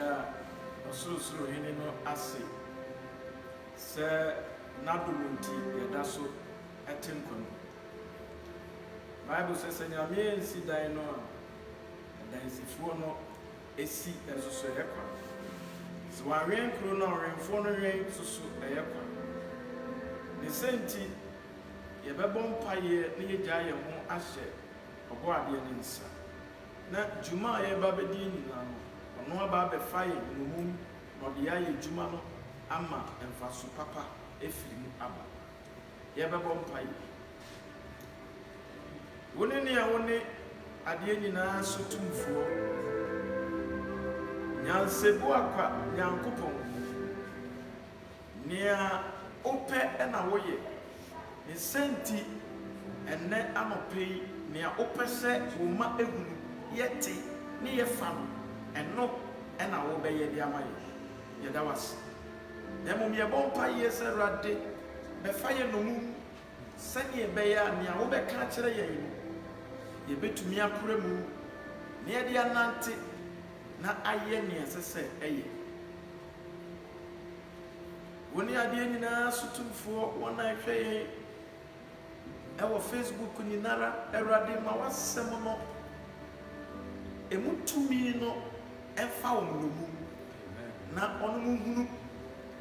yɛda ɔsorosoro hene no ase sɛ n'adom nti yɛda so ɛte nkwa mu. Bible sɛ sɛ Nyame nsi dan no a dansifoɔ no esi ɛsoso ɛyɛ kwa. Sɛ wɔanwɛn kuro no a ɔwɛnfoɔ no wɛn soso ɛyɛ kwa. Ne sɛ nti yɛbɛbɔ mpaeɛ na yɛgyaa yɛn ho ahyɛ ɔbɔ adeɛ ne nsa. Na dwuma a yɛba bɛdi nyinaa no ɔno aba abɛfa yɛn nnommum na ɔde ayɛ dwuma no ama mfaso papa efiri mu aba. Yɛbɛbɔ mpaeɛ. Wo ne nea wo ne adeɛ nyinaa so tumfoɔ nyansebu akwa Nyankopɔn nea wopɛ ɛna woyɛ ne sɛnti ɛnɛ anɔpɛ yi nea wopɛ sɛ wo ma ehunu yɛte ne yɛfa no ɛno ɛna wobɛyɛ de ama yɛ. Yɛda wase. Na mmom yɛbɔ mpaeɛ sɛ Awurade bɛfa yɛ nomum sɛdeɛ ɛbɛyɛ a nea wobɛka akyerɛ yɛn no yɛbɛtumi akora mu na yɛde anante na ayɛ nea ɛsɛ sɛ ɛyɛ. Wo ne adeɛ nyinaa so tumfoɔ wɔn a ɛhwɛ yɛn ɛwɔ Facebook nyinara Awurade ma wasɛm no emu tumi no ɛfa wɔn nomum na ɔno mo hunu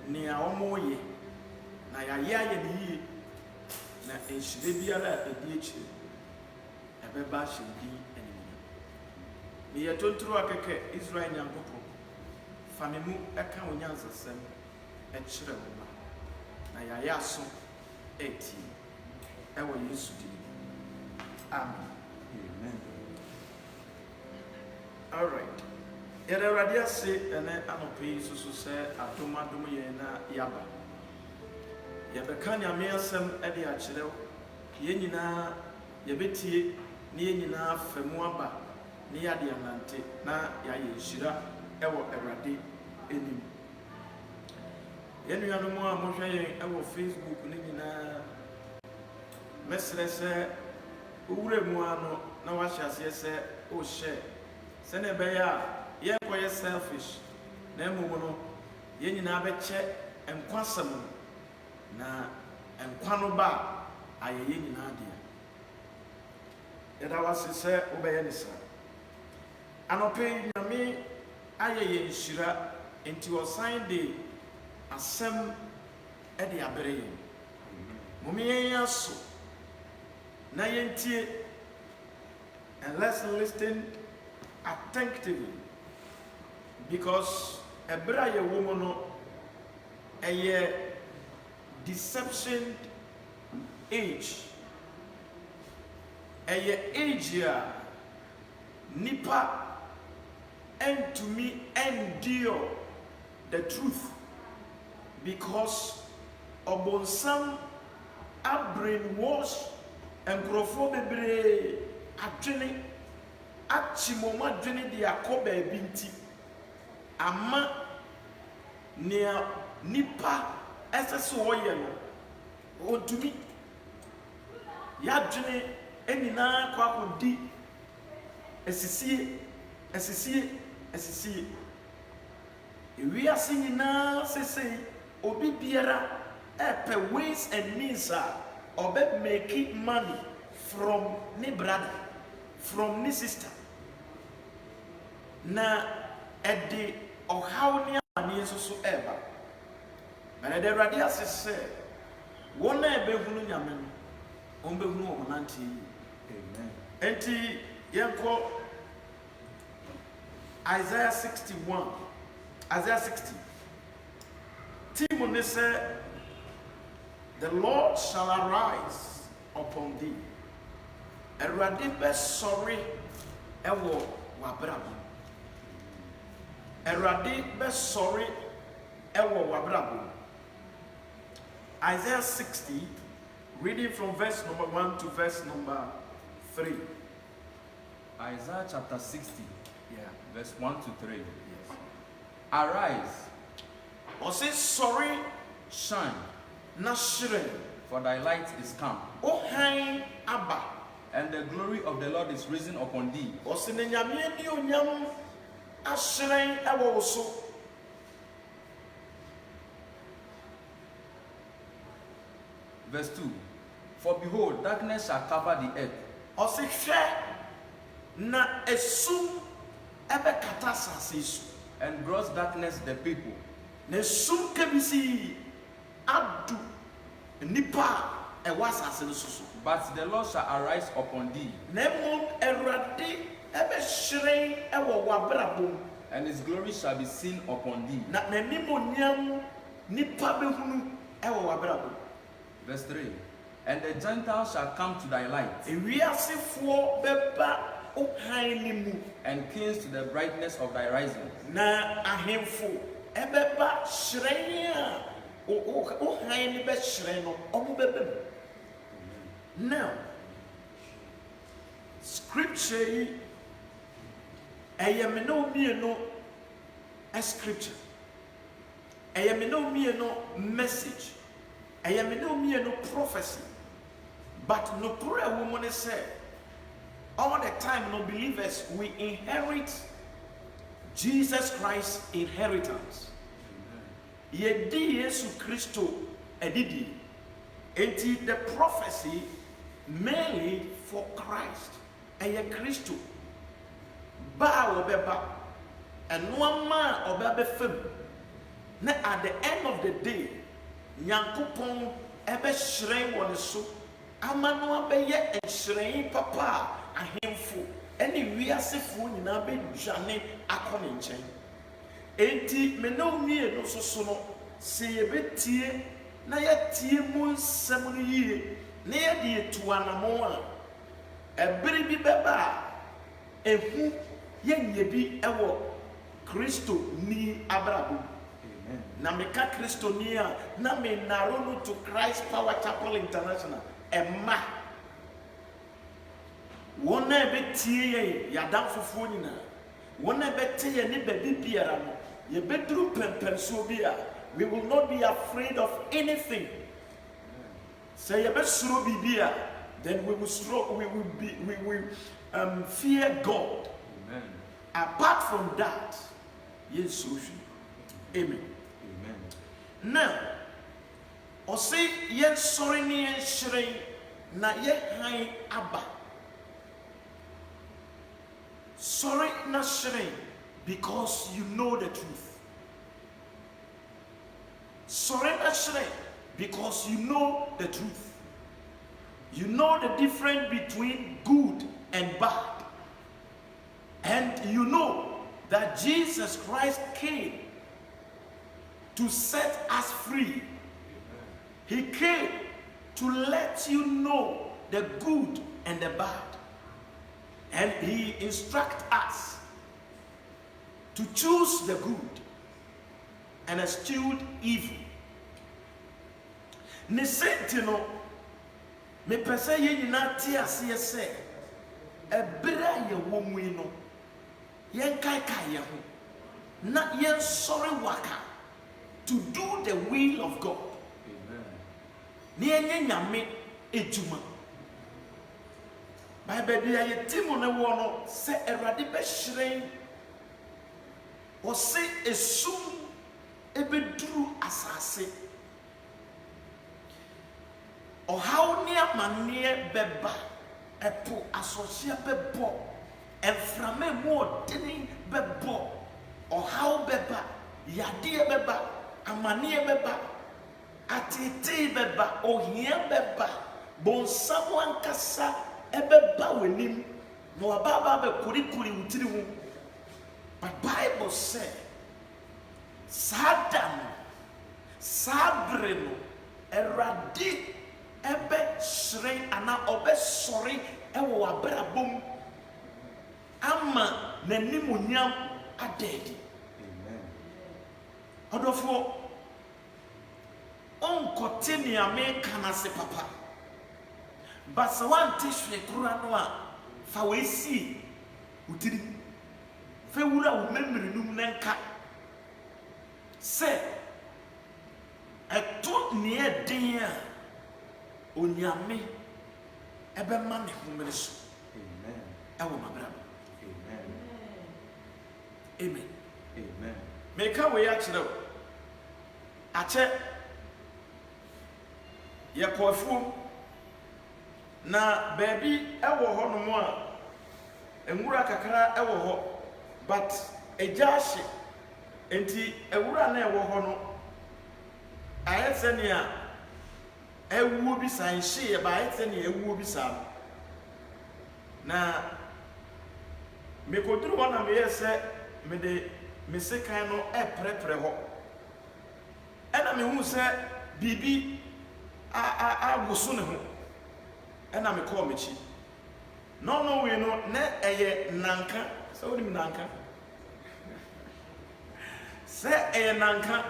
nea wɔyɛ na yɛayɛ ayɛ ne yie na nhyire biara a ɛdi akyire ɛbɛba ahyɛ din animuonyam. Meyɛ tontoro akɛkɛ Israel Nyankopɔn fa me mu ɛka wo nyansasɛm ɛkyerɛ wo ma na yɛayɛ aso ɛtie ɛwɔ Yesu din. Amen. All right. Yɛde Awurade ase ɛnɛ anɔpɛ yi soso sɛ adom yɛn na yaba. Yɛbɛka Nyame asɛm ɛde akyerɛ wo. Yɛn nyinaa yɛbɛtie na yɛn nyinaa fa mu aba na yɛade anante na yɛayɛ nhyira ɛwɔ Awurade anim. Yɛn nuanom a mohwɛ yɛn ɛwɔ Facebook ne nyinaa mɛsrɛ sɛ wowura mu ano na wahyɛ aseɛ sɛ wohyɛ sɛnea ɛbɛyɛ a yɛnkɔyɛ selfish na mmom no yɛn nyinaa bɛkyɛ nkwasɛm no na nkwa no ba a ayɛ yɛn nyinaa deɛ. Yɛda wase sɛ wobɛyɛ ne saa. Anɔpɛ yi Nyame ayɛ yɛn nhyira nti ɔsan de asɛm ɛde abere yɛn. Mom yɛn aso na yɛntie and let's listen attentively because ɛberɛ a yɛwɔ mu no ɛyɛ deception age. Ɛyɛ age a nipa ɛntumi endure the truth because ɔbɔnsam brainwash nkurɔfoɔ bebree adwene akyimom adwene de akɔ baabi nti ama nea nipa ɛsɛ sɛ wɔyɛ no ɔntumi yɛadwene nyinaa kɔ akɔdi asisie ewiase nyinaa sesei obi biara ɛpɛ ways and means a ɔbɛ make money from ne brother from ne sister na ɛde ɔhaw ne amaneɛ nso ɛɛba. Na ɛde Awurade ase sɛ wɔn a ɛbɛhunu Nyame no wɔn bɛhunu wɔn nante yi. Amen. Enti yɛnkɔ Isaiah 61 Isaiah 60 Timu ne sɛ the Lord shall arise upon thee. Awurade bɛsɔre ɛwɔ w'abrabɔ. Awurade bɛsɔre ɛwɔ w'abrabɔ. Isaiah 60, reading from verse number 1 to verse number 3. Isaiah chapter 60, verse 1 to 3. Yes. Arise, Ɔse sɔre shine, na hyerɛn. for thy light is come, Ɔhan aba. and the glory of the Lord is risen upon thee. Ɔse ne Nyame ani onyam ahyerɛn ɛwɔ wo so. Verse 2. For behold, darkness shall cover the earth. Ɔse hwɛ na esum ɛbɛkata asase yi so. And gross darkness the people. Na esum kebisi adu nipa a ɛwɔ asase no so. But the Lord shall arise upon thee. Na mmom Awurade ɛbɛhyerɛn ɛwɔ w'abrabɔ mu. And his glory shall be seen upon thee. Na n'animonyam nipa bɛhunu ɛwɔ w'abrabɔ mu. Verse 3. And the Gentiles shall come to thy light, Ewiasefoɔ bɛba wo hann ne mu. and kings to the brightness of thy rising. Na ahemfo ɛbɛba hyerɛn a wo hann ne bɛhyerɛn no ɔmo bɛba mu. Now, scripture yi ɛyɛ me na omienu a scripture, ɛyɛ me na omienu message, ɛyɛ me na omienu prophecy. But no prayer woman said, all the time, no believers, we inherit Jesus Christ's inheritance. Yedi Yesu Christo edidi. Enti the prophecy mainly for Christ. Eye Christo. Ba obeba. And one man obebe fem. Na at the end of the day, Nyankopon ebe shrine won so. Amano abeye enhyerɛn papa ahemfo ɛne wiasefo nyinaa bɛdwane akɔ ne nkyɛn. Enti me na omienu soso no sɛ yɛbɛtie na yɛtie mu nsɛm no yie na yɛde etu anamo a ɛbere bi bɛba a ehu yɛnyɛ bi ɛwɔ Kristo ni abrabɔ. Na meka Kristo ni a na me naro no to Christ Power Chapel International. Emma wona betie ye yadam fufuo nyina wona bete ye ne baby biara no ye beduru pempenso bi a we will not be afraid of anything. Say ye besuro bibia, then we will fear God. Amen. Apart from that, yes, amen. Amen. Now, or say yet sorry ni enhyerɛn na yet hann aba. Sorry na hyerɛn because you know the truth. Sorry na hyerɛn because you know the truth. You know the difference between good and bad. And you know that Jesus Christ came to set us free. He came to let you know the good and the bad. And he instructs us to choose the good and eschew evil. Ne sentino me pese ye nyina tie ase se ebra ye wo mu no yen kai ye ho na yen sori waka to do the will of God. Ni enye nyame ejuma Bible dia ye timo ne wo no se Awurade be hyerɛn o se esum ebeduru asase o haw ne amane beba epo asɔhye bebɔ eframe mu odeni bebɔ o haw beba yade beba amane beba atete beba ohia beba bonsam ankasa ebeba wenim no ababa be kurikuri wutiri hu. But Bible said Satan sabre no Awurade ebe hyerɛn ana obe sori ewo abrabom ama n'animuonyam adedi. Amen. Odofo onkote ni ameka na se papa basa wanti hwe kura no a fa wesi utiri fe wura wo memiri num nenka se eto ne eden a onyame ebe ma ne humere so. Amen. Ewo mabra. Amen. Amen. Meka we akyerɛ akyɛ yɛkɔafuom na baabi ɛwɔ hɔ nom a nwura kakra ɛwɔ hɔ but agya ahye enti nwura na ɛwɔ hɔ no ayɛ sɛnea ɛwuo bi saa nhyeeɛ ba ayɛ sɛnea ɛwuo bi saa na mekoduru hɔ na meyɛ sɛ mede me sekan no ɛprɛprɛ hɔ ɛna mehu sɛ biribi awoso ne ho ɛna mekɔɔ m'akyi na ɔno wei no na ɛyɛ nanka sɛ wonim nanka sɛ ɛyɛ nanka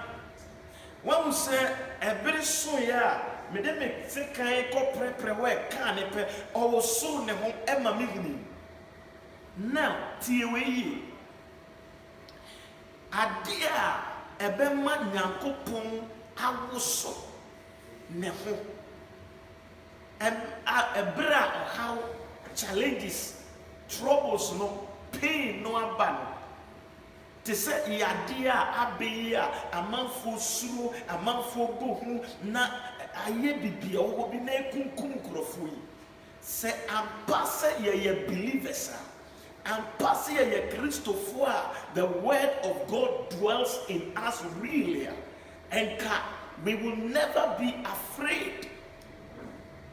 wahu sɛ ɛbere soeɛ a mede me sekan kɔprɛprɛ hɔ ɛkaa ne pɛ ɔwoso ne ho ɛma me huni now tie wei yie adeɛ a ɛbɛma Nyankopɔn awoso ne ho ɛberɛ a ɔhaw challenges troubles no pain no aba no te sɛ yadeɛ a abɛyi a amanfoɔ suro amanfoɔ bɔ hu na ayɛ bibia wɔwɔ bi na ekunkum nkurɔfoɔ yi sɛ ampa sɛ yɛyɛ believers a ampa sɛ yɛyɛ Kristofoɔ a the word of God dwells in us really ɛnka we will never be afraid.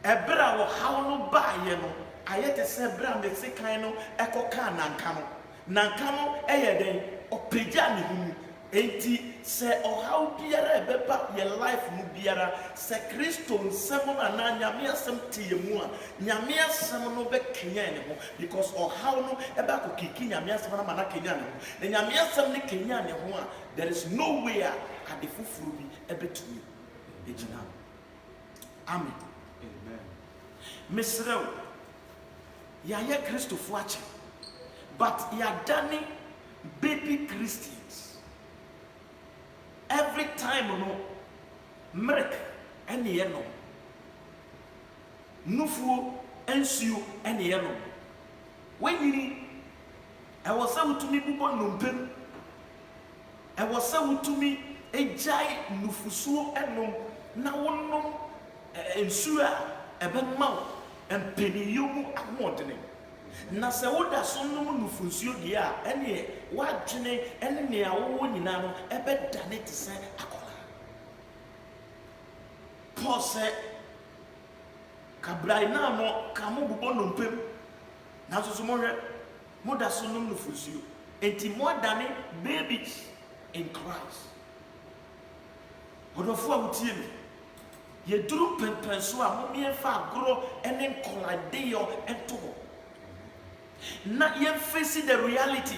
Ɛberɛ a wɔhaw no baayɛ no ayɛ te sɛ ɛberɛ a mesekan no ɛkɔkaa nanka no nanka no ɛyɛ den ɔpagya ne ho mu enti sɛ ɔhaw biara ɛbɛba yɛ life mu biara sɛ Kristo nsɛm no anaa Nyame asɛm te yɛ mu a Nyame asɛm no bɛkenya ne ho because ɔhaw no ɛbɛ akɔkiki Nyame asɛm no ama na kenya ne ho na Nyame asɛm no kenya ne ho a there is no way a ade foforɔ bi ɛbɛtumi ɛgyina. Amen. Mesrɛw yɛayɛ Kristofoɔ akyɛ but yɛadane baby Christians every time no milk ɛne yɛnom nufuo nsuo ɛne yɛnom wanyini ɛwɔ sɛ wotumi bobɔ nnompam ɛwɔ sɛ wotumi agyae nufusuo ɛnom na wonom nsuo a ɛbɛma wo mpaniyɛ mu ahoɔdene na sɛ woda so nom nufunsuo deɛ a ɛneɛ woadwene ɛne nea wowɔ nyinaa no ɛbɛdane te sɛ akɔlaa. Paul sɛ kabrai na mo ka mo bobɔ nnompam nanso so mohwɛ moda so nom nufunsuo enti moadane babies in Christ. Ɔdɔfoɔ a wotie me yɛduru pɛmpɛn so a momiɛmfa agorɔ ɛne nkɔladeyɔ ɛnto hɔ na yɛmfesi the reality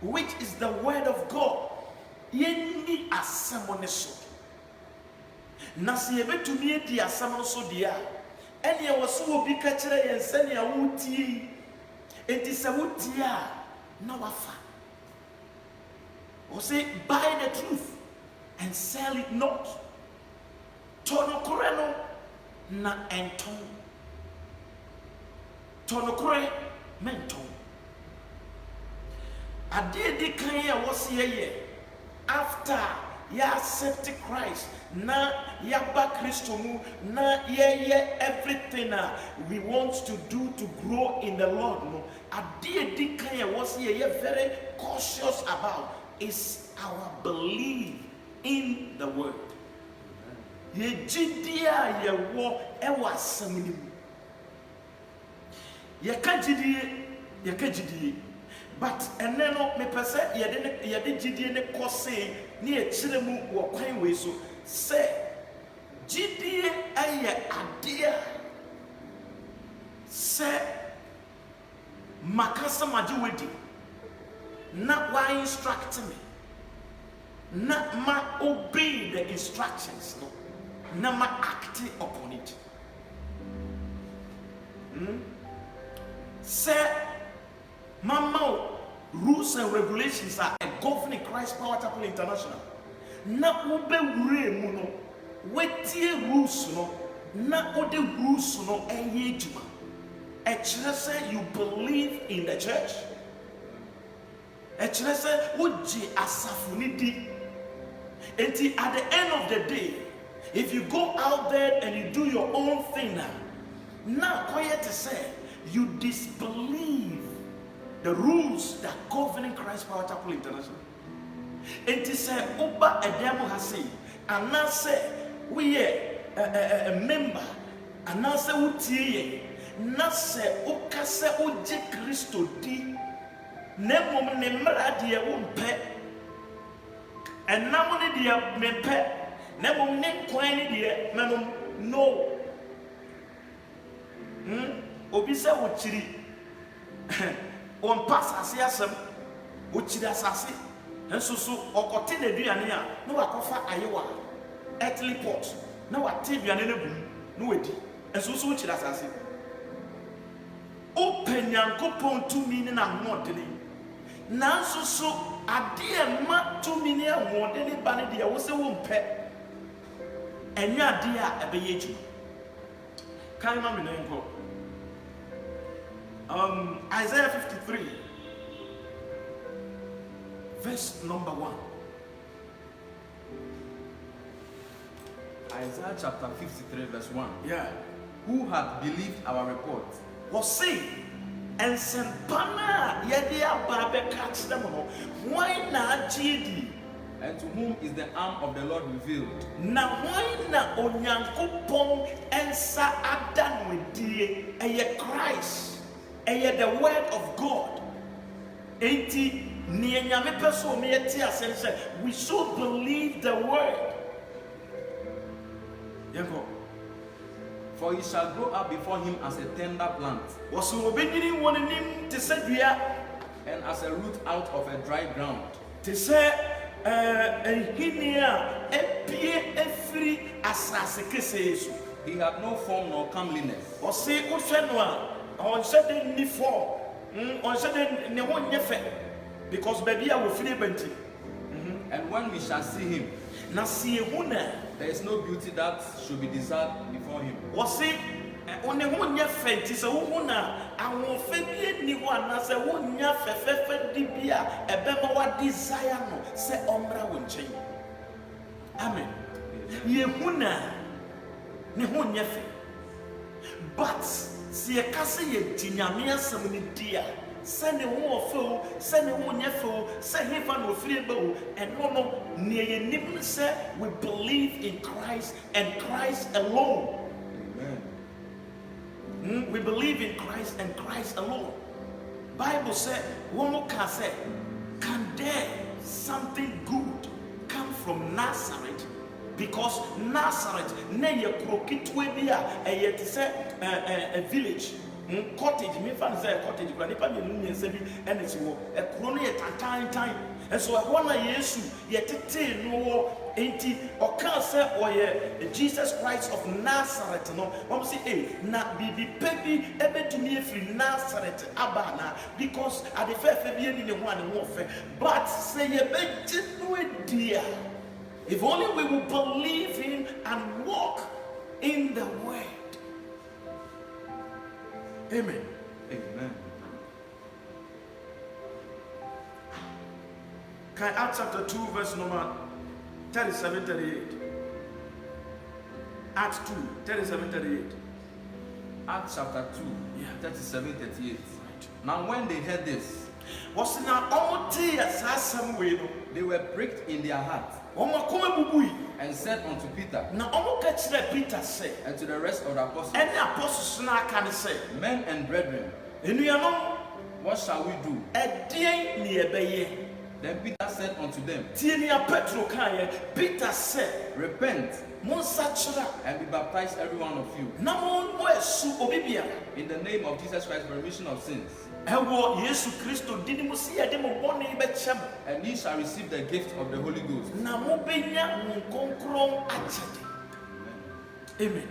which is the word of God yɛnni asɛm ne so na sɛ yɛbɛtumi adi asɛm no so deɛ a ɛneɛ wɔ so wɔ bi ka kyerɛ yɛn sɛnea wotie yi enti sɛ wotie a na wafa wɔ sɛ buy the truth and sell it not. Tɔnokore no na ɛntɔn tɔnokore mentɔn adeɛ di kan yɛ wɔsi yɛyɛ after yɛ accept Christ na yɛaba Kristo mu na yɛyɛ everything we want to do to grow in the Lord no adeɛ di kan yɛ wɔsi yɛyɛ very cautious about is our belief in the word. Yɛgyidie a yɛwɔ ɛwɔ asɛm no mu yɛka gyidie but ɛnɛ no mepɛ sɛ yɛde gyidie ne kɔsee ne yɛkyerɛ mu wɔ kwan wei so sɛ gyidie ɛyɛ adeɛ sɛ makasa magye wadi na wa instruct me na ma obey the instructions no na ma act upon it. Say mama rules and regulations are governing Christ Power Chapel International na ube wure mu no wetie rules no na ode rules no eye juma e kire say you believe in the church ɛkyerɛ sɛ wogye asafo ne di. Enti at the end of the day, if you go out there and you do your own thing now quiet to say you disbelieve the rules that govern Christ Power Chapel International. Enti sɛ woba ɛdɛm ha sei anaasɛ woyɛ a member anaasɛ wotie yɛ na sɛ woka sɛ wogye Kristo di na mmom ne mmara deɛ wompɛ ɛnam ne deɛ mempɛ na mmom ne kwan ne deɛ menom no. Obi sɛ wokyiri wɔmpa asase asɛm wokyiri asase nso so ɔkɔte n'aduane a na wakɔfa ayewa earthly pot na wate aduane no gu na wadi nso so wokyiri asase. Wopɛ Nyankopɔn tumi ne n'ahoɔdene nanso so adeɛ ma tumi ne ahoɔdene ba ne deɛ wo sɛ wompɛ ɛnyɛ adeɛ a ɛbɛyɛ adwuma. Kan ma me no nkɔ Isaiah 53 verse number 1. Isaiah chapter 53 verse 1. Yeah. Who hath believed our report? Wɔse ɛnsɛmpa no a yɛde aba bɛka kyerɛ mo no hwan na agye di? And to whom is the arm of the Lord revealed? Na hwan na Onyankopɔn ɛnsa ada no adie? Ɛyɛ Christ, ɛyɛ the word of God. Enti nea Nyame pɛ so ɔmo yɛte asɛm sɛ we should believe the word. Yɛnkɔ. For he shall grow up before him as a tender plant, Wɔso obɛnyini wɔ n'anim te sɛ dua, and as a root out of a dry ground. te sɛ nhini a epie efiri asase kesee so. He had no form nor comeliness, Ɔse wohwɛ no a ɔnhyɛ de nni fam, ɔnhyɛ de ne ho nyɛ fɛ because baabi a wɔfiri banti. and when we shall see him, Na si ehu na there is no beauty that should be desired before him. wɔse ɔne ho nyɛ fɛ nti sɛ wohu na ahoɔfɛ bi ani hɔ anaasɛ wonya fɛfɛɛfɛ di bi a ɛbɛma wadesire no sɛ ɔmmra wo nkyɛn. Amen. Yɛhu na ne ho nyɛ fɛ but sɛ yɛka sɛ yɛgye Nyame asɛm no di a sɛ ne ho ɔfɛ o sɛ ne ho nyɛ fɛ o sɛ hefa na ofiri ba o ɛno no nea yɛnim ne sɛ we believe in Christ and Christ alone. We believe in Christ and Christ alone. Bible said, "One can say, can there something good come from Nazareth?" Because Nazareth, ne ye krokitwe bia, yet say a village, cottage. Me fan say a cottage, but nipa me nunye sebi, and it's a kroni at time. And so I want Yesu yet no enti oka say oye Jesus Christ of Nazareth no. One say na bibi pebi ebetumi efiri Nazareth abana because at the fair bi ni ne ho ane ho fe. But say ye begye no dia. If only we will believe him and walk in the word. Amen. Amen. Can Acts chapter 2 verse number 37, 38. Acts 2, 37, 38. Acts chapter 2, Yeah. 37, 38. Right. Now when they heard this, Was na omote asasam we no. they were pricked in their heart, Omo koma bubui. and said unto Peter Na omo ka kire Peter say, and to the rest of the apostles, any apostles na aka ne say, men and brethren, enuanom what shall we do? edien ni ebeye. Then Peter said unto them, Tie ni Petro kan ye. Peter said, repent Monsa chira and be baptized every one of you na mon wo esu obibia. in the name of Jesus Christ for remission of sins, Ewo Yesu Kristo dini mo si ade mo bone be chem. and ye shall receive the gift of the Holy Ghost. Na mo benya nkonkron akyede. Amen.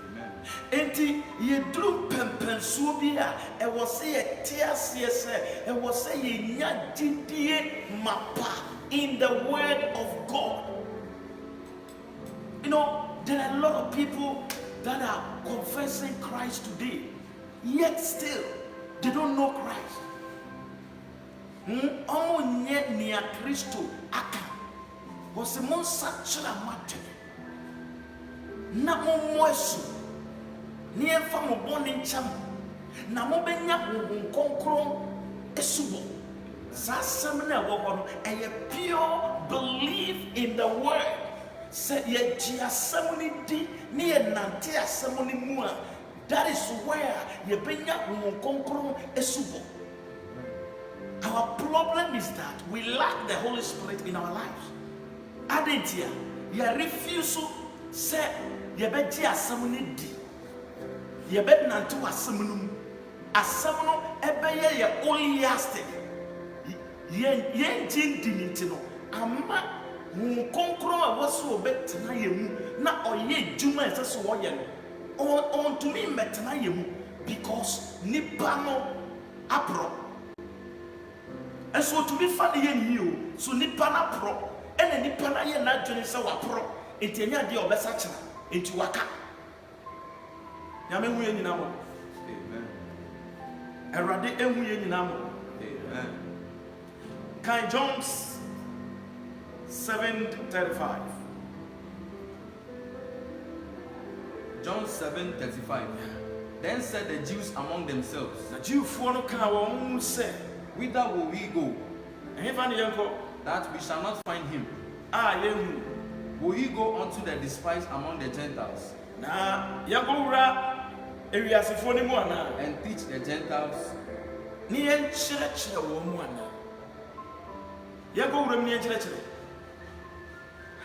Amen. Enti yeduru pempensuo bi a ɛwɔ sɛ yɛte aseɛ sɛ ɛwɔ sɛ yɛnya gyidie mapa in the word of God. You know, there are a lot of people that are confessing Christ today, yet still they don't know Christ. Omo nye nia Kristo aka. Wose mo nsakyera madwene. Na mo moesu. Ni emfa mo boni ncham. Na mo benya honhom konkron esubo. Sasam na wo no eye pure belief in the word. Say ye ji asam ni di ni ye nante asam ni mu a. That is where ye benya honhom konkron esubo. Our problem is that we lack the Holy Spirit in our lives. Adentia, ye refuse to say ye be ji asam ni di. Ye be nante asam no. Asam no ebe ye only lasting. Yen jin diniti no ama hu konkron a waso obetena yemu na oye djuma esese wo ye no on to me metena yemu because nipa no apro eso to be fa ye ni o so nipa na pro ene nipa na ye na dwene se wa pro entianya de obesa kira enti waka nyame hu ye nyina mo amen erade ehu ye nyina mo amen. Kind John 7:35. John 7:35. Then said the Jews among themselves, the Jews say, whither will we go? That we shall not find him. Will he go unto the despised among the Gentiles? And teach the Gentiles?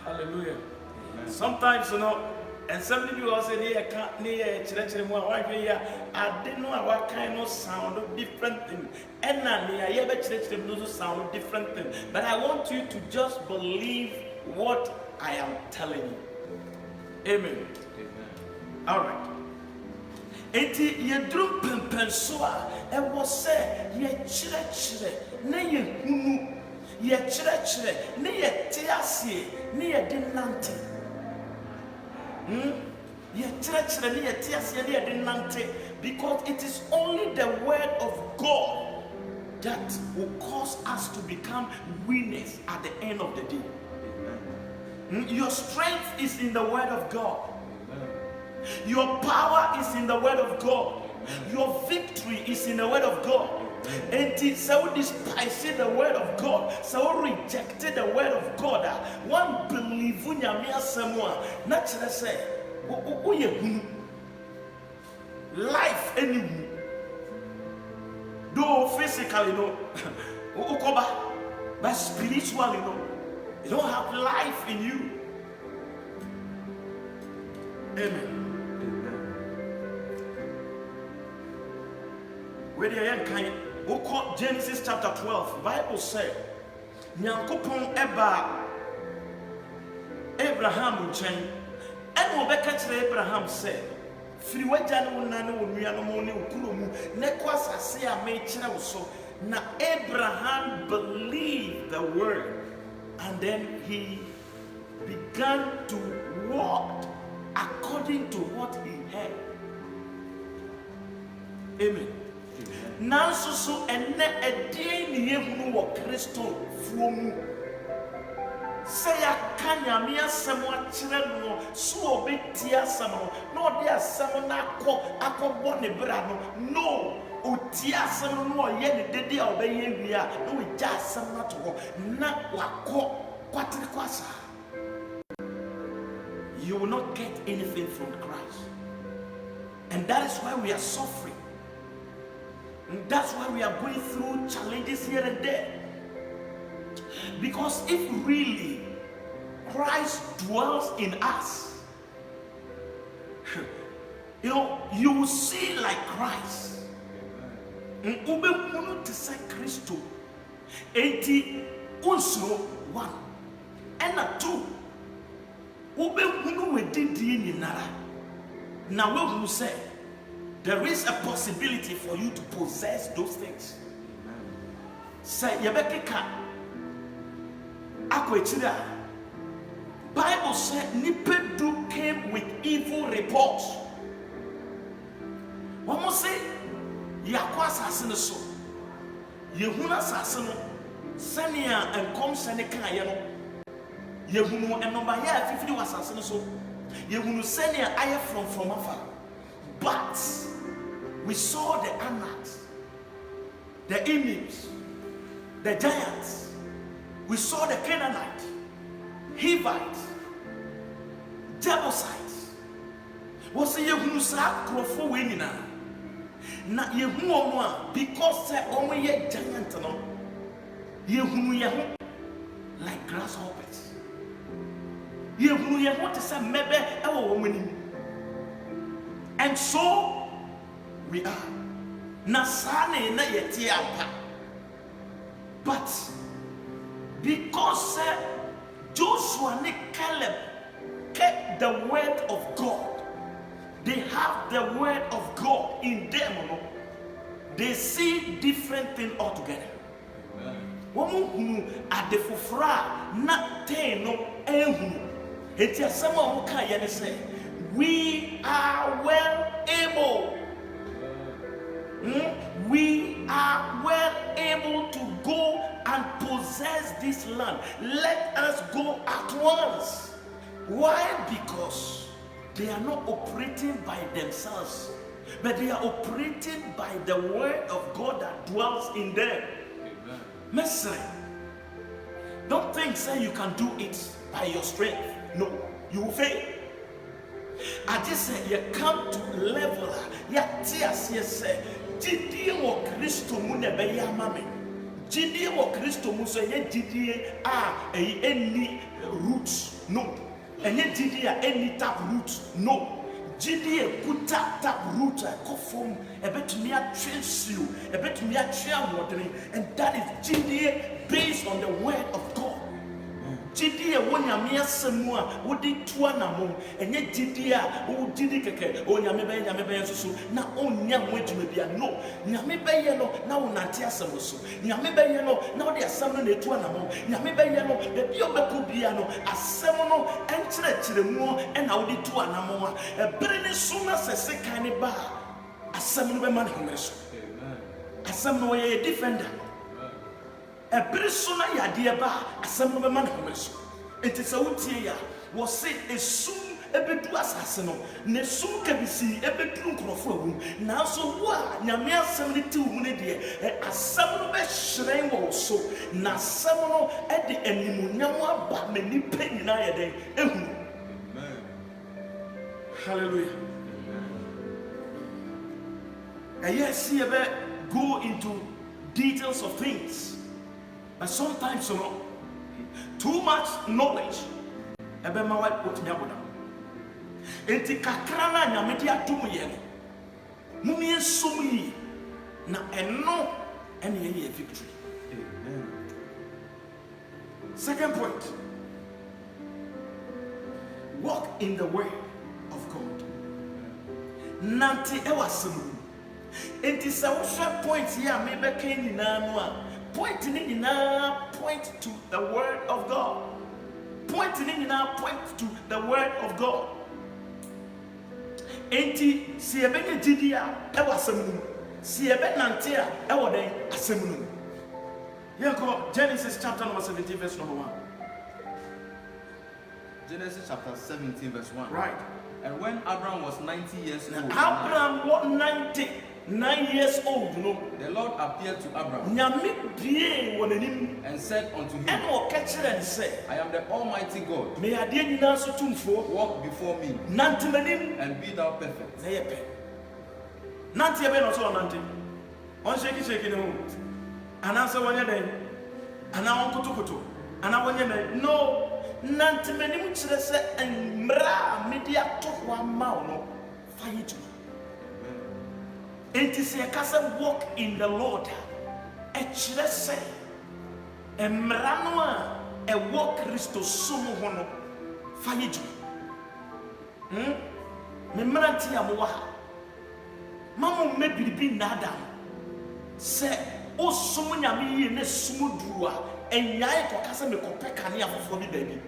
Hallelujah. Amen. Sometimes, and some people say, I didn't know what kind of sound of different thing. And I sound different thing. But I want you to just believe what I am telling you. Amen. Amen. All right. Enti yedrum pempensoa e wo se ye chire na ye hunu ye chire na ye tiasie na ye dinante ye chire na ye tiasie na ye dinante, because it is only the word of God that will cause us to become winners at the end of the day. Your strength is in the word of God. Your power is in the word of God. Your victory is in the word of God. And so despising the word of God, so rejected the word of God. One believe in your someone. Naturally say, life anyway. Though physically but spiritually you don't have life in you. Amen. Where the young kind of Genesis chapter 12, Bible said, Nyankopon eba Abraham chain, and Obeka Abraham said, Free wajan nano nuanomoni ukurumu, nekwasa say a mechina so. Now Abraham believed the word, and then he began to walk according to what he heard. Amen. Nanso so enne edie ni ehunu wo Kristo fuomu se ya kanya me asem a kire no so obeti asem no odi asem na akobọ ne bra no oti asem no oye ne dede a obeye wi a no we ja asem na to na wakọ kwatire kwasa. You will not get anything from Christ, and that is why we are suffering. And that's why we are going through challenges here and there. Because if really Christ dwells in us, you will see like Christ. Ube to say Christo. 80 also 1 and 2. Ube we did the nara. Now we will say there is a possibility for you to possess those things. Say yebekeka akwechira. Bible said Nipedu came with evil reports. One more say yakwa sasene so. Yehuna sasene Sania and come Seneca, Yehunu and Nobaya, 50 was assassin so. Yehunu Sania, I from afar. But we saw the Anaks, the Emims, the giants. We saw the Canaanites, Hivites, Jebusites. Was a Yehunu Sa Crofo winina. Na Yehunu because only a giant no. Yehunu Yahu like grasshoppers. Yehunu Yahu to say maybe our woman. And so we are. Nasane na yetiapa. But because Joshua and Caleb kept the word of God, they have the word of God in them. They see different things altogether. Womu adefufra na teno ehunu. Eti asema omuka yene say, we are well able. We are well able to go and possess this land. Let us go at once. Why? Because they are not operating by themselves, but they are operating by the word of God that dwells in them. Messiah, don't think say you can do it by your strength. No, you will fail. I just say you come to level. Ya tears say, Jidie wo Kristo mu na be ya mame. Jidie wo Kristo mu so ye jidie any roots. No. Enye jidie any tap root. No. Jidie kuta tap root kofom ebetumi atwes you, ebetumi atwea modern, and that is jidie based on the word of God. Jidie wonyame asemu a wodi tua na mo enye jidie a wodi keke onyame be so na onya ho adwuma bia no nyame be ye no na wonante asemu so nyame be ye no na wodi asemu na etua na mo nyame be ye no be bi obeko bia no asemu no enkyerɛkyerɛ mu e na wodi tua na mo a ebere ne so na sese kan ne ba asemu no be ma ne ho so amen asemu no ye defender. A person yade ba asem no be man ho so enti se wotie ya wo se esum ebedu asase no ne sum ka bisi ebedu nkrofo awum na so wo a nyame asem ne ti wo ne de asem no be hyerɛn wo so na asem no e de animunyam aba ma nipa nyina ye den ehu. Amen. Hallelujah. Amen. Yes, you ever go into details of things. But sometimes, too much knowledge. Ebe ma wa put me aboda. Enti kakra na nyame di atum ye no. Mumi ensum yi na eno ene ye victory. Amen. Second point. Walk in the way of God. Nanti e wasemu. Enti se wo hwe point ya me be kan nyina no a pointing in point to the word of God. Pointing in point to the word of God. Enti si ebe ne didia e wasemu. Si ebe nante a e woden asemu. Yeko Genesis chapter number 17 verse number 1. Genesis chapter 17 verse 1. Right. And when Abraham was 90 years old. Abraham was 99 years old, you know. The Lord appeared to Abraham and said unto him, I am the Almighty God. Walk before me and be thou perfect. No. Nantimenim chere se enmra media to wa ma no fight. Enti se kasa walk in the Lord. E chere se enmra no a e walk Christo sumo ho no fight. Me mranti amwa ha. Mamu me biribi nada. Se o sumo nyame yi ne sumo duwa enyai ko kasa me ko peka ne afofo bi baby.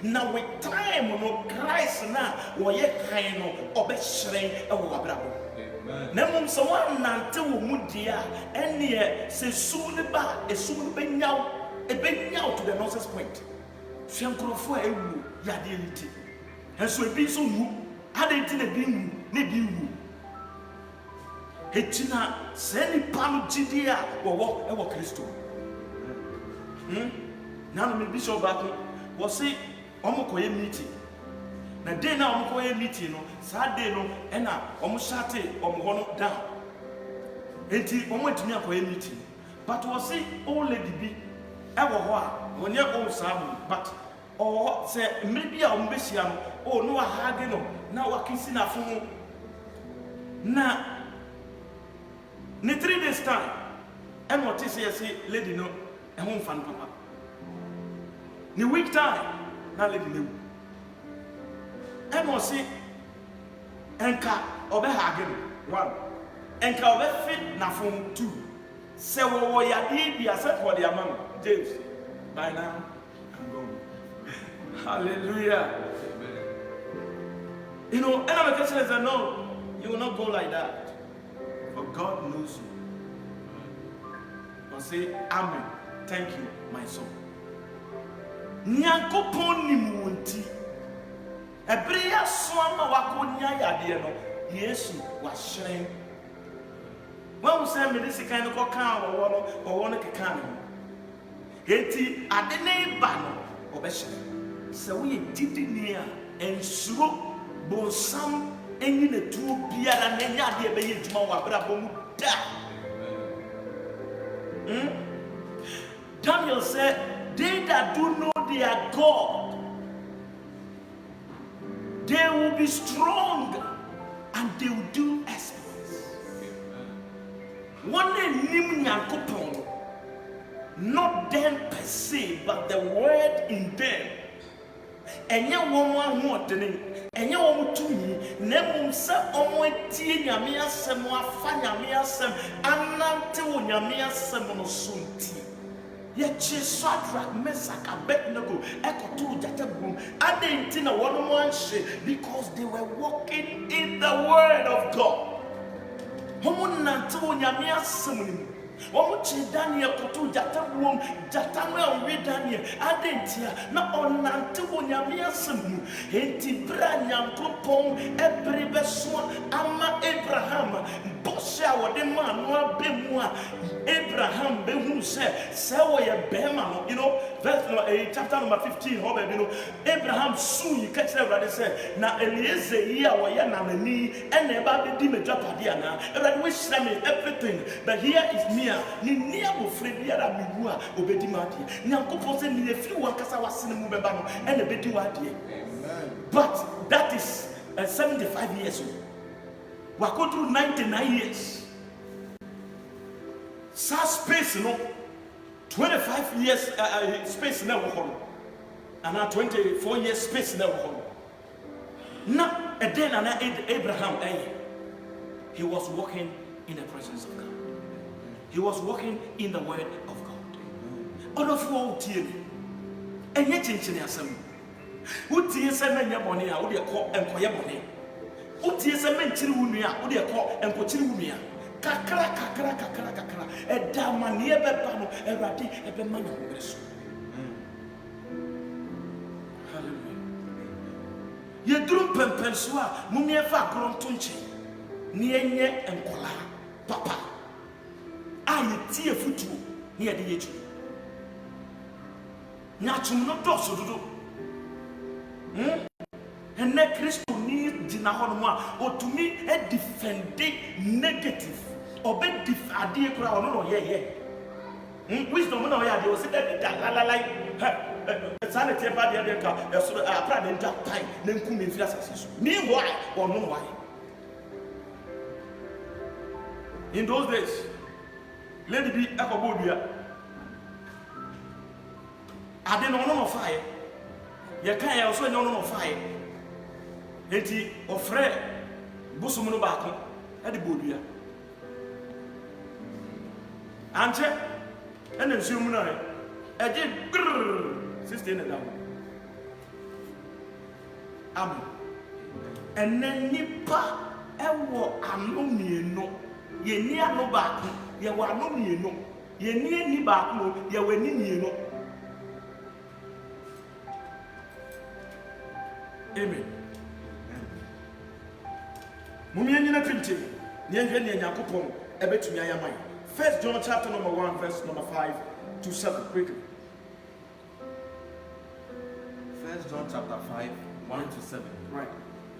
Now with time no Christ na wo ye kan no obehyiren e wo abrabo. Amen. Na mum so wan nante wo mu dia ene se sum ne ba esum ne benyaw bring out to the nonsense point. Shankrofo ewu yade nti. Enso ebi so wu. Ade nti na bi wu, na bi wu. Etina se nipa no gidi a wo e wo Kristo. Na no me bishop back wo say omo koye meeting. Na day na omo koye meeting no, sa day no e na omo shate omo ho no down. Enti omo etimi akoye meeting. But wo say old lady bi e wo ho a onye o samu but o say maybe a omo behia no o no ahage no na wakisi na fun na ni 3 days time and what is say lady no e ho fan papa ni week time na lady no and what say enka obe hage no 1 enka obe fit na fun 2 say wo ya di accept for the amount James by now I'm going. Hallelujah. You know, and I'm a Christian and say, no, you will not go like that. For God knows you. But say, Amen. Thank you, my son. Nyankopon ni muunti. Ebreya swama wako nyaya de no. Yesu was shrine. When we say me this kind of kan or one kan. Eti adene ba no obehye. Se we didi nia ensuro bonsam enyi na tuo biara na nya de be yeduma wa bra bomu da. Daniel said, they that do know their God, they will be strong and they will do exploits. One day nim nyankopon, not them per se, but the word in them. Enye wonwa huotene enye womu tumi na mum se omo tie nyame asem afa nyame asem anante wo nyame asem no sonti ye chi Shadrach, Meshach, Abednego ekoto jatabum adenti na wono mo anhye because they were walking in the word of God. Homo nante wo nyame asem ni Omuchi Daniel kotu jatabum jatamwe we Daniel adentia na onante wo nyame asem enti bra nyankopon ebrebe so ama Abraham boshe a wode ma no abemu a Abraham behu se wo ye bema no, you know, verse chapter number 15 ho be no Abraham soon you catch everybody say na Eliezer yi a wo ye na nani ene ba be di medwapade ana everybody we share me everything, but here is me ni nia mo frebiara mi wu a obedi ma de nyankopon se ni efiri wo kasa wasene mu beba no ene bedi wa de. Amen. But that is 75 years old. We go through 99 years. Sa space no 25 years space na wo and now 24 years space na wo na then na Abraham he was walking in the presence of God. He was walking in the word of God. All of you tie enye chinchini asem utie se menye bone a wo de ko enkoye bone utie se menchiri wunu a wo de ko enkochiri wunu a kakra eda mane beba no Awurade ebe ma na ngreso. Hallelujah. Ye drum pempenso a mumie fa akronto nche ne enye enkola papa aye tie futu ne ye de yetu nyachum no doso dodo ene Kristo ni dina ho no a otumi e defend negative obe ade kura ono no ye wisdom no ya de o se da la sanity ba de ka so apra de nta time na nku me fira sase so meanwhile ono no why in those days lady bi akobo dua ade no no fire ye kan ya so no no fire enti ofre busum no ba ko ade bodua ante ene nsuo mu na eje 16 na dawo amen ene nipa ewo ano mienu ye ni ano ba ko ye wa ano mienu ye ni ba ko ye wa ni mienu Amen. Mummy and Pinti, Nian Yakupon, Ebet Yamai. 1 John chapter number 1, verse number 5 to 7. Quickly. 1 John chapter 5, 1 to 7. Right.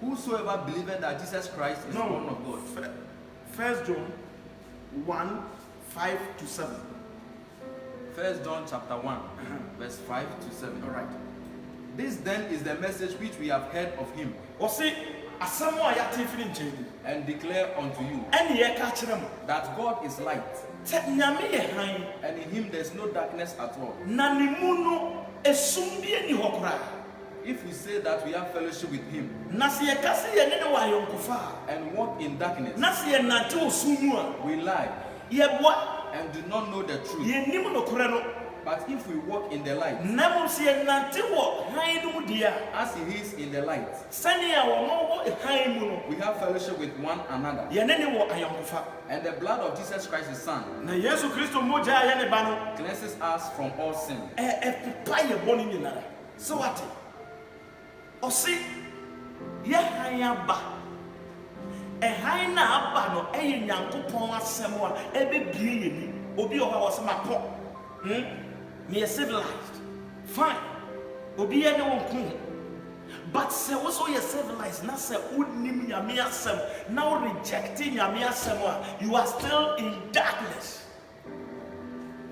Whosoever believeth that Jesus Christ is born of God. 1 John 1, 5 to 7. 1 John chapter 1, verse 5 to 7. All right. This then is the message which we have heard of him. And declare unto you that God is light, and in him there is no darkness at all. If we say that we have fellowship with him and walk in darkness, we lie and do not know the truth. But if we walk in the light, as he is in the light, we have fellowship with one another. And the blood of Jesus Christ, his Son, cleanses us from all sin. So what? Osi no Nyankopon asem a ebebie yeni obi o ha wasemapo me civilized fine obi ene won but say also you civilized na say unim nyame asem now rejecting nyame asem you are still in darkness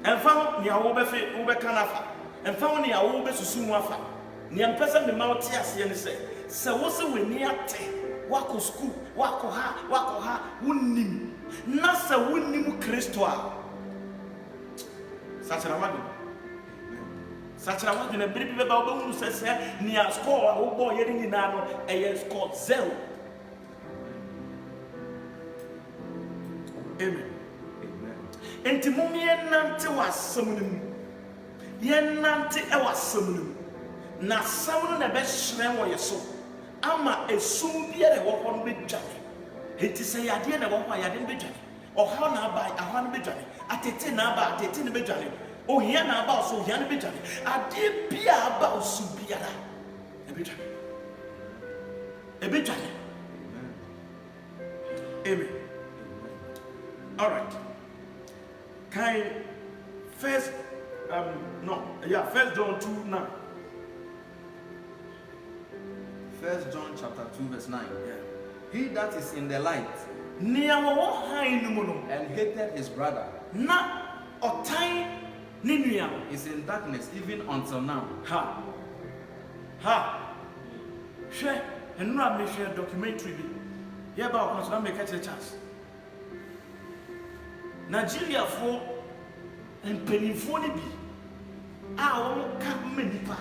and found nya wo be fe wo be kanafa and found nya wo be susu mu afa nya mpesa me ma wote ase ne say wo se we ni ate wako school wako ha unim na say unim Kristo a Sachara na biribi be ba obehunu sese ni a score a wo boy yeri nyina no e score 0. Amen. Enti mum ye nante wasamnum ye nante e wasamnum na samno na be hyerɛn wo yeso ama esum bia de wo ho no be dwane enti sɛ yade na wo ho yade no be dwane ɔha na aba aha no be dwane atete na aba atete no be dwane ohia na aba so ohia no be dwane ade bia aba osu biara e be dwane amen. All right. First John 2:9. 1 John chapter 2 verse 9. Yeah. He that is in the light and hated his brother is in darkness even until now. Share and not make share documentary. Yeah, about us, make a chance. Nigeria for and penny for be our cap many pa.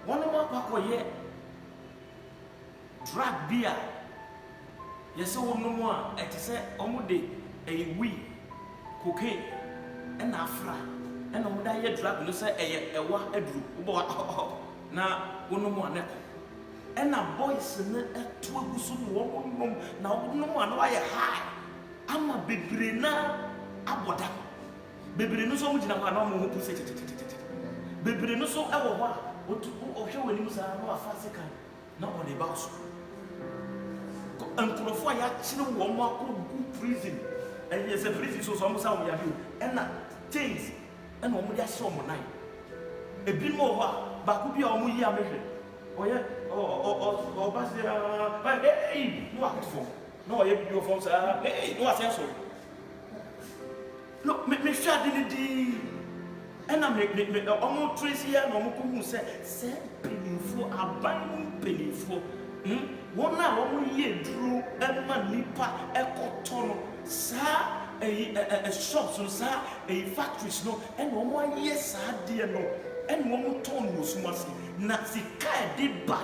One more pack ye drag beer. Yes, so no more. It is a wee cocaine and afra and no more drag no say a wa edru na one more neck. And a boys in a two soon woman now no one why high. I'm a bebrina aboda. Bebrino so much na kwa no mo push it. Bebrino so ewo ho o hwe wani musa no afase kan na o de ba so. Ankrofo ya kire wo mo akọ prison. And yes a prison so musa wo ya bi. And na things and o mo dia so mo nine. Ebi mo ho ba ku bi o mo yi amehwe. Oye o ba se hey no akofo. No, you from sir. Hey, no attention. No, me share the and I make almost 3 years no mo say penifo aban penifo. One na one year drew e ma nipa e koto no sa a shops no sa a factories no and one more year sa de no and one more ton no sumasi na sika e de ba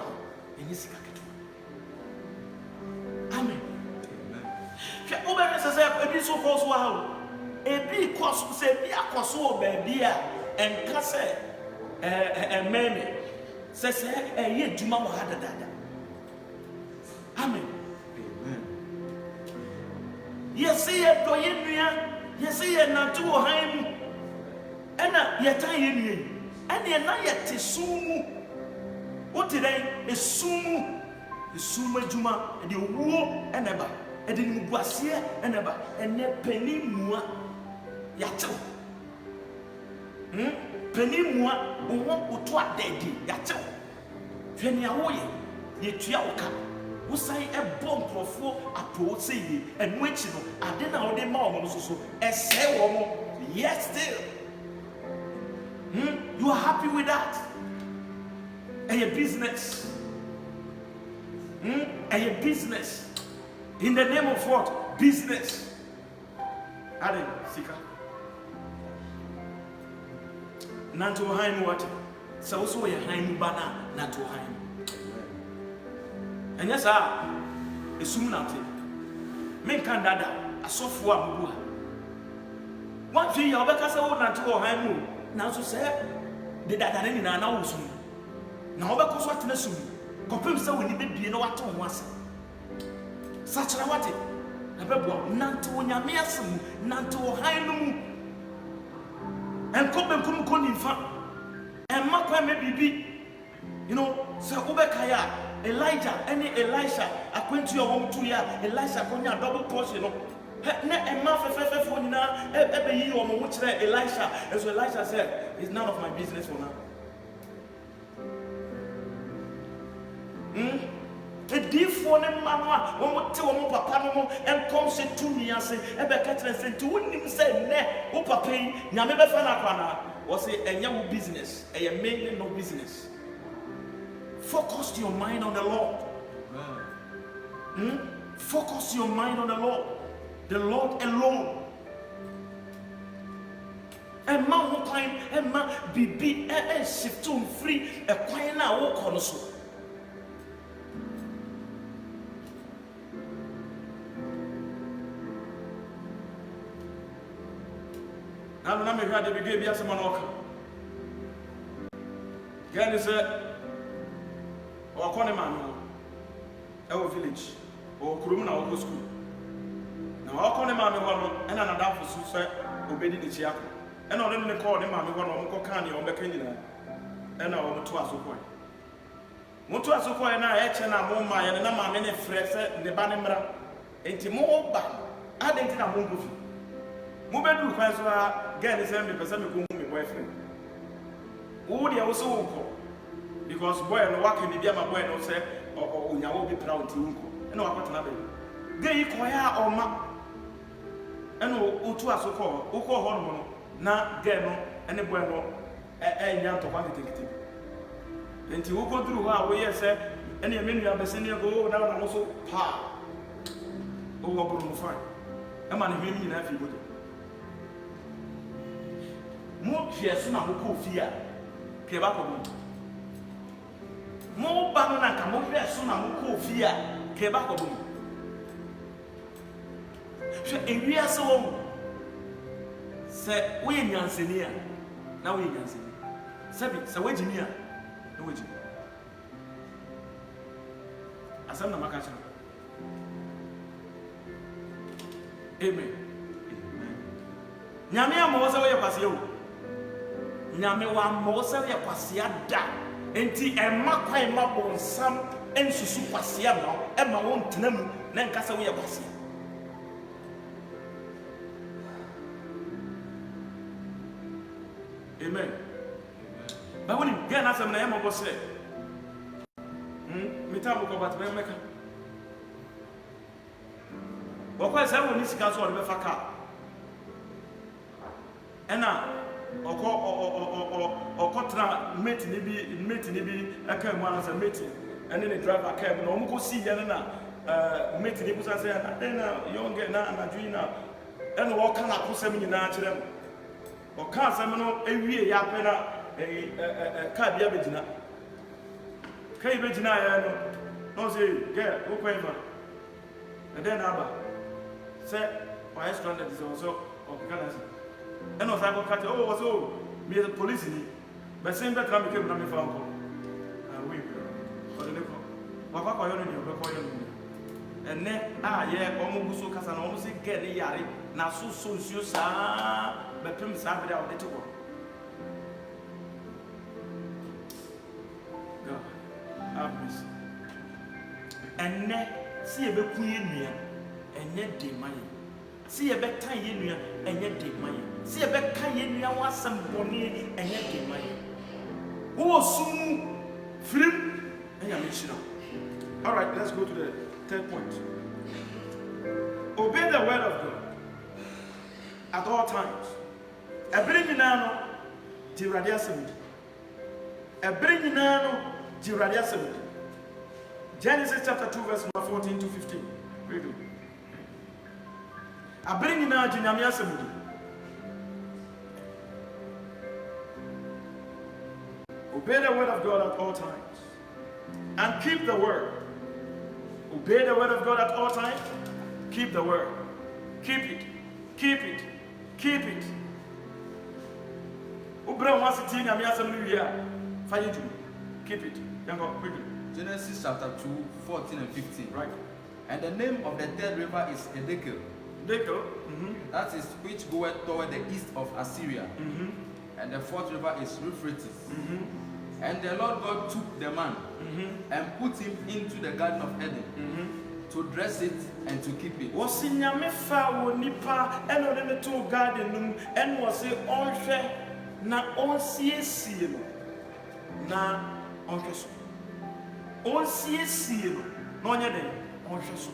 enyi sika keto. Amen. Obere say ebi so cause wa ebi cause say bi akoso baby a enka say meme say ye djuma wa hada dada. Amen. Yes ye do ye nua yes ye na to han mu. Ena ye tan ye nua ena ye na ye te sumu What did I assume? Assume Juma, and the war and ever, and the Mubasia and ever, and ne penny mua yacho. Penny mua, who won't to a daddy yacho. Penny away, ye trialka, who say a bomb for a pro say, and which I didn't know the mom so as say one. Yes, still. You are happy with that? And your business. And your business. In the name of what? Business. Adam, Sika. Nanto Haim what? So also a Haim banner, Nanto Haim. And yes, a soon out. Men can dada, a software. One thing you're back as a woman to Haim. Now, so say, the dada in an hour soon. Now, because what in a soon. Compare so we need to know what to once. Such a what it. A bebo, Nanto Yamiasum, Nanto Hainum. And come con in fact. And Makwa maybe, you know, Sir Ubekaya, Elijah, any Elisha, acquaint to your home 2 years, Elisha, Konya, double portion. Elisha, as Elisha said, it's none of my business for now. A deep for them, Mama, one would tell Papa and come say to me and say, Ebeka and say to him, say, Ne, Opa pay, Yameba Fanakwana, was a young business, a mainly no business. Focus your mind on the Lord. Focus your mind on the Lord. The Lord alone. And man who time and man be shift to free a quiet now walk on so. Now I'm here to give you some money. Again, is or Coneman, our village, or Kurumana or school. Now, call them one and another for Susa, obeying the Chiaco. And on them call them one on Cocani or Becania, and our Mutuasoko. Mutuasoko and I, and I, Moma, and a many friends, the Banamra, and Timo Ban. I didn't have one goofy. Mubedu Quasra, get the 70% of my boyfriend. Would you also because boy and walking the Yama boy no say, or Yawo be proud to Uncle. And no, I got another. They inquire or ma. And Utu Asoko, Uko Hormone, na Geno, and the Bueno, and Yanto quantitative. And to go through our way, say, any minute of the senior go down and also pa. Over Bruno Fine. A man in everybody. More fears, not who fear. Kebako. More banana can move here soon and who fear. Kebako. And we are so say we in Yansenia. Now we in Yansenia. Sabi, so wait in here. No wait. Asam na makacha. Amen. Nyame amoza we kwase o. Nyame wa amoza we kwase ada. Enti emma kwan ma bonsam ensusu kwase ma emma won tenamu na nkasa we kwase. Amen. But when you get answer, I am about to say, Mitamu Kobat Bemeka. But why is everyone needs to cancel the Befaka? And now, or Cotra mate Nibi, a came one as a meeting, and then the driver came, no go see Yanana, mate Nibus as a young and Adrina, and walk on up to 7 in Archer. Or can't Samano every yapena a cabia begina. Kay Begina, no say, get, who quaver. And then Abba said, my stranded is also of Galas. And was I cut, oh, was all me as a police, but same better became Nami Franco. And we for the nickel. Papa, and then, yeah, almost so Casan almost get a yari, now so you sa. But Pim Sabbath out little one. enne si ebe ku ye nua enye de man si ebe tan ye nua enye de man si ebe kan ye nua ho asem bone enye de man wo sum frim enya me chira. All right, let's go to the third point. Obey the word of God at all times. Ebere nyina no ti Awurade asem. Ebere nyina no ti Awurade asem. Genesis chapter 2 verse number 14 to 15. Read it. Ebere nyina ti Nyame asem. Obey the word of God at all times and keep the word. Obey the word of God at all times. Keep the word. Keep it. Keep it. Keep it. Keep it. Genesis chapter 2, 14 and 15. Right. And the name of the third river is Edekel. That is which goeth toward the east of Assyria. And the fourth river is Euphrates. And the Lord God took the man and put him into the garden of Eden to dress it and to keep it. Was in Yamefa wo nipa eno de to garden num en was onhwe na onsiesie no na onhwe so. Onsiesie no na onye den onhwe so.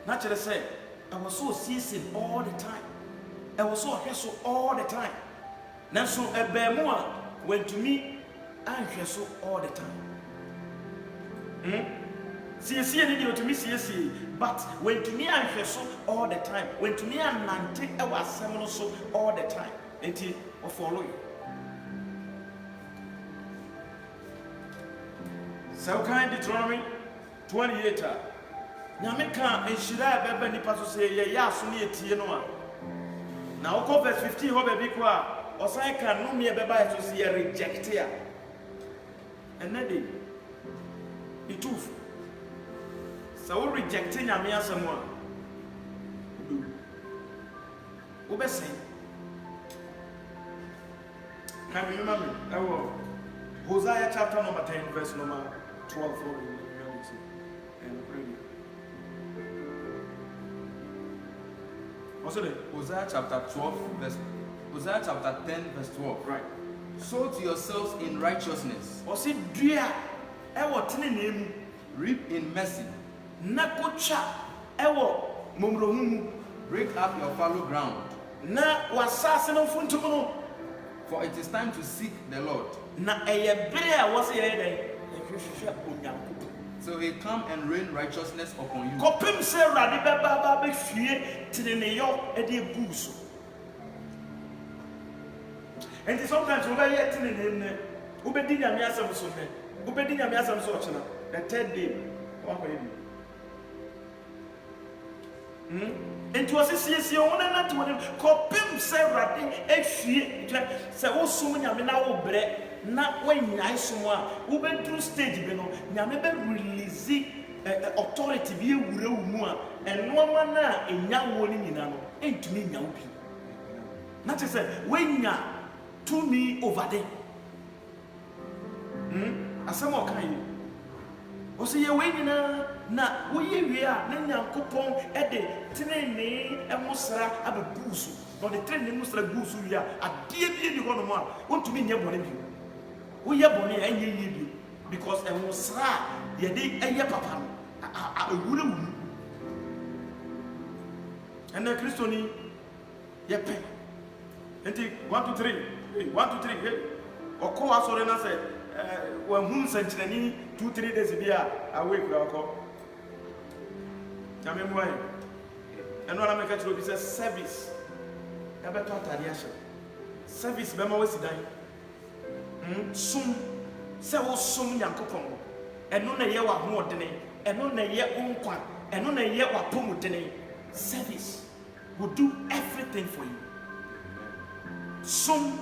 Na kire say I was so season all the time. I was so hweso all the time. Na so ebemu a went to me and hweso all the time. But when to me I hweso all the time. When to me I nante I was asem so all the time. Enti o follow you. So kind Deuteronomy 28. Nyame ka enhyira beba nipa so say ye aso ne etie no a. Na wo verse 15 ho be bi ko a osan ka no me beba so say reject ya. Enede ituf. So we reject Nyame asem a. Wo be say. Can you remember me? Hosea chapter number 10 verse number 12 and ready. What's it? Hosea chapter 10 verse 12. Right. Sow to yourselves in righteousness. What's it? Dear, name. Reap in mercy. Nakocha, ewo mumrohumu. Break up your fallow ground. Na wasasino funtumuno. For it is time to seek the Lord. Na eyebrea was ye. So he come and rain righteousness upon you. Kopim se radi baba be fie tinene yo e de buso. And sometimes we be tinene ne. We be di Nyame asem so ne. We be di Nyame asem so ochina. The third day, what go you? Enti wose siesie wona na to wona kopim se radi e fie se wo sum Nyame na wo bre. Na when nyai somo a wo be through stage be no Nyame be release authority bi ewure wo mu a eno ma na enya wo ni nyina no entumi nya wo bi na te say when nya to me over there asem o kan yi o se ye we nyina na wo ye wie a na Nyankopon e de tenene e musra abebusu no de tenene musra busu wi a ade bi ni ho no mo a ontumi nya bone bi we ye boni enye ye because e wo sra ye de eye papa no awure wu ene kristoni ye pe enti 1 2 3 1 2 3 oko asore na se wa hun sanchirani 2 3 days bia awe kura oko Nyame muai eno na meka chiro bi se service ya beto atade ahye service be ma wasidan sum se wo sum Nyankopon eno na ye wa ho odene eno na ye onkwa eno na ye wa pomudene service will do everything for you sum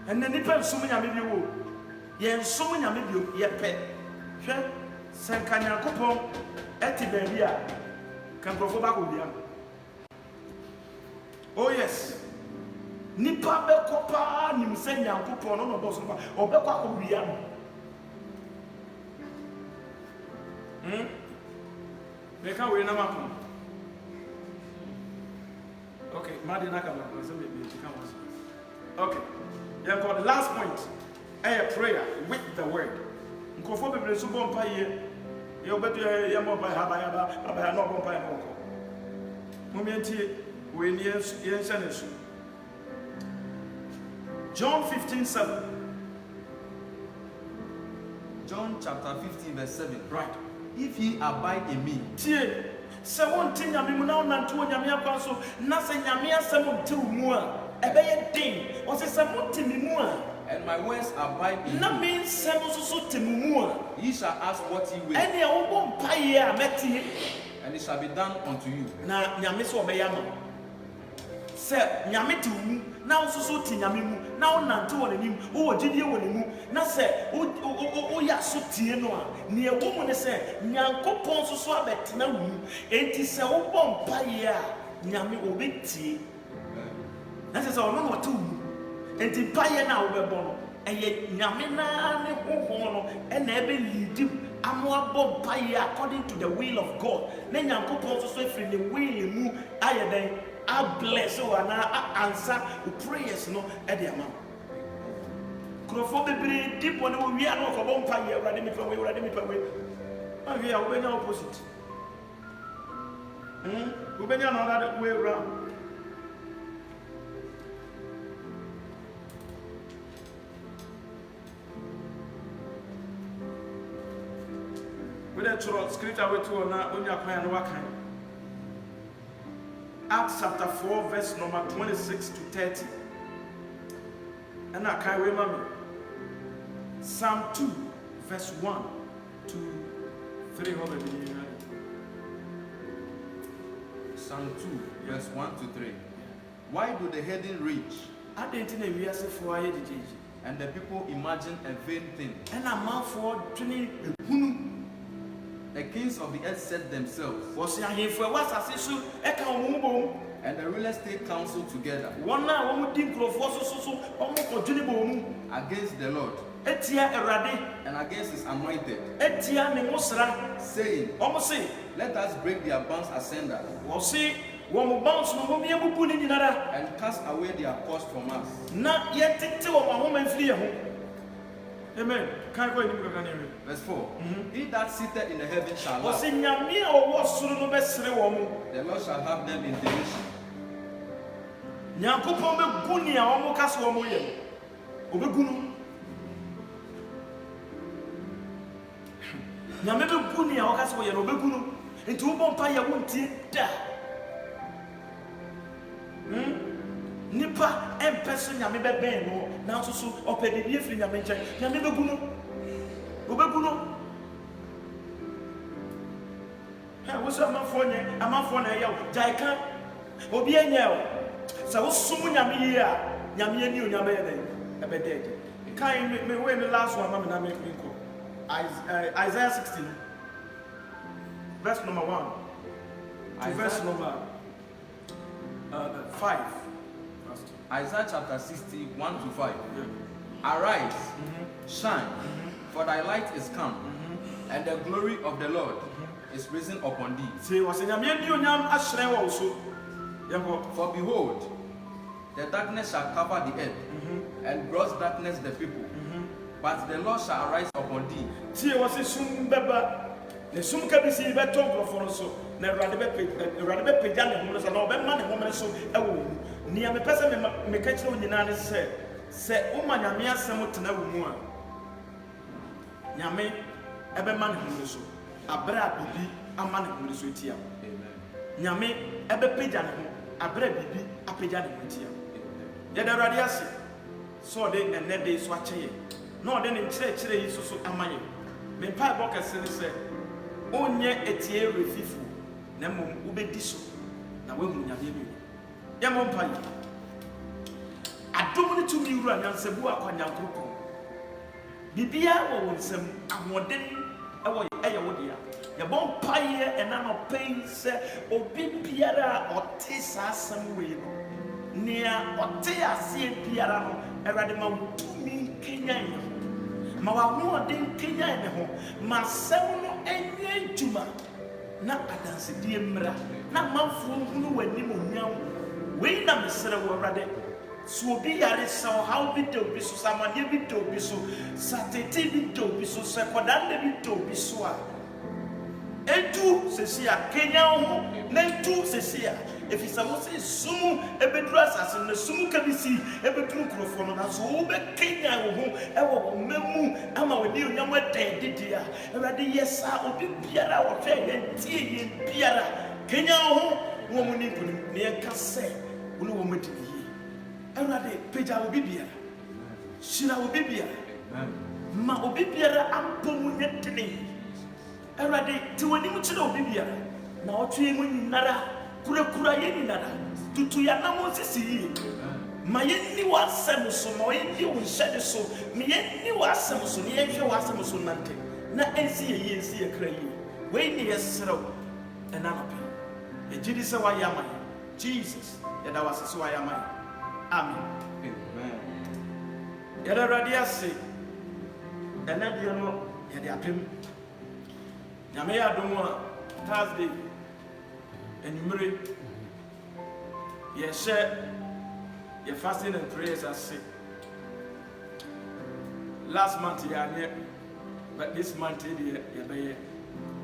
and then nipa sum Nyame bi wo ye sum Nyame bi ye pe hwe se kan Nyankopon eti ba bia kan profo ba ko bia oh yes nipa be kopa nim se Nyankopon no no boso pa obekwa ko wia no They can't win a map. Okay, Madina come okay. Yeah, for the last point, a prayer with the word. Nkofo bebre so bon paye. You better ya mo by abaya no bon paye mo. Momenti we ni yense John 15:7. John chapter 15 verse 7. Right. If ye abide in me, tie se won tin nyame mu na onante nyame akwa so na se nyame asem nte mu a ebeye din o se se monte mi mu a and my words abide in na you, mean se mo so te mu a ye shall ask what ye will, ene wo bom paye a metie and it shall be done unto you. na nyame so obeya ma se nyame te mu na wo so te nyame mu na onante wo nanim wo gidie wo namu na se o ya so tie no a ne ewo mu ne se nyankopon so abetena wo mu enti se wo bom paye a nyame obetie na se ono no te wo enti paye na wo bebo no eye nyame na ne hoho no e na ebe lead amo bom paye according to the will of God na nyankopon so efiri ne will mu aye den I bless you and I answer the prayers no at the amount. Crofo bebre deep one we are not for one fire ready me for way ready me for way. And we are going opposite. We been another way around. With that scripture we to na onya kwan no wakan. Acts chapter 4 verse number 26 to 30. And I can't remember. Psalm 2 verse 1 to 3. Psalm 2 verse 1 to 3. Why do the heathen rage I didn't know we are for a and the people imagine a vain thing? And a man for 20. The kings of the earth set themselves, was here for what I say, and the real estate council together one now one think of so against the Lord Etia Erade and against his anointed, Etia Nemosra saying, almost say, let us break their bands asunder, well, see, one bounce no more in another and cast away their cause from us. Not yet till a woman flee home. Amen. Can't go in Verse 4. He that sitteth in the heaven shall laugh. The Lord shall have them in derision. Nipa person nyame bebe no na so so opede bi efiri nyame nche nyame beguno obeguno ha wo so amafo na yawo jaika obi enya o sa wo sumu nyame yi a nyame ani o nyame ye den ebede kan me we the last one mama na me ko Isaiah 16 verse number 1 to verse number 5. Isaiah chapter 60, 1 to 5. Arise, shine, for thy light is come, and the glory of the Lord is risen upon thee. For behold, the darkness shall cover the earth, and gross darkness the people. But the Lord shall arise upon thee. The sum can be seen by Tom for so. Never be pejana, no man, woman so. Near me person, me catch you in the say, oh, my Yamia Samot Nawuma. Yame, every man who so. A brad be a man who is with you. Yame, every pejana, a bread be a pejana with you. Yet the radiasi so they and net day swatch ye. No, then in church, is so amay. Me pie bocker say. Onye etie refifu na mom ubedi so na wahu nyame bi ya mom pai adom ne tumi wura nyansabu akwanyankopon bibia wo wonsam ahoden ewo eye wo dia ya bom pai ena no pain se obi biara ote sasam we no nia ote ase biara no erade ma tumi kenyan ma wa ho den Kenya ne ho ma sem no enye djuma na adanse die mra na manfo hunu wani mo nyan we na mesere wo rade so obi yare saw how bi do bi so samane bi do bi so satete bi do bi so sekodande bi do bi so a etu sesia Kenya ho na etu sesia efisa wo se sumu ebedru asase na sumu kabisi ebedru krofo no na so wo be Kenya wo ho ewo memu ama wodi onyam adedidi a ewade yesa obi biara wo hwe ye tie ye biara Kenya ho wo mu ni kunim ne enka se wo no wo medini yi ewade peja obi biara shira obi biara ma obi biara ampomu nyetene ewade ti woni mu chira obi biara na otwe mu nyinara kura yeni nada tutu ya na Moses yi ma yenni wa asem so ma yenni wo hyede so me yenni wa asem so ne yehwe wa asem so nante na ensi ye ensi ye kra yi we ni yesrew ena no pe ejidi se wa yama Jesus ya da wasese wa yama amen ya da radia se ena dia no ya de apem nyame ya domo Thursday Anymore, yes, your fasting and prayers are sick. Last month, you are here, but this month, you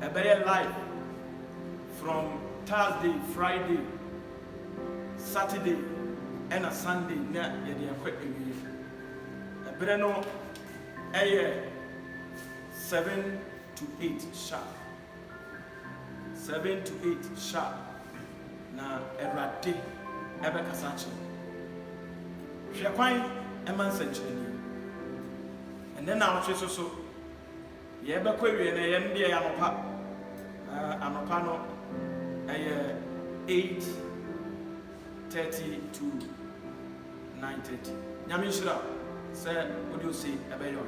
are live from Thursday, Friday, Saturday, and a Sunday. You are quitting me. A Breno, 7 to 8 sharp. 7 to 8 sharp. Na erade ebe kasachi hwekwan eman sanchini ene na ahwe so ye be kwawie na ye nde ya anopa no 8:30 to 9:30 nyame nshira se odi o se ebe yo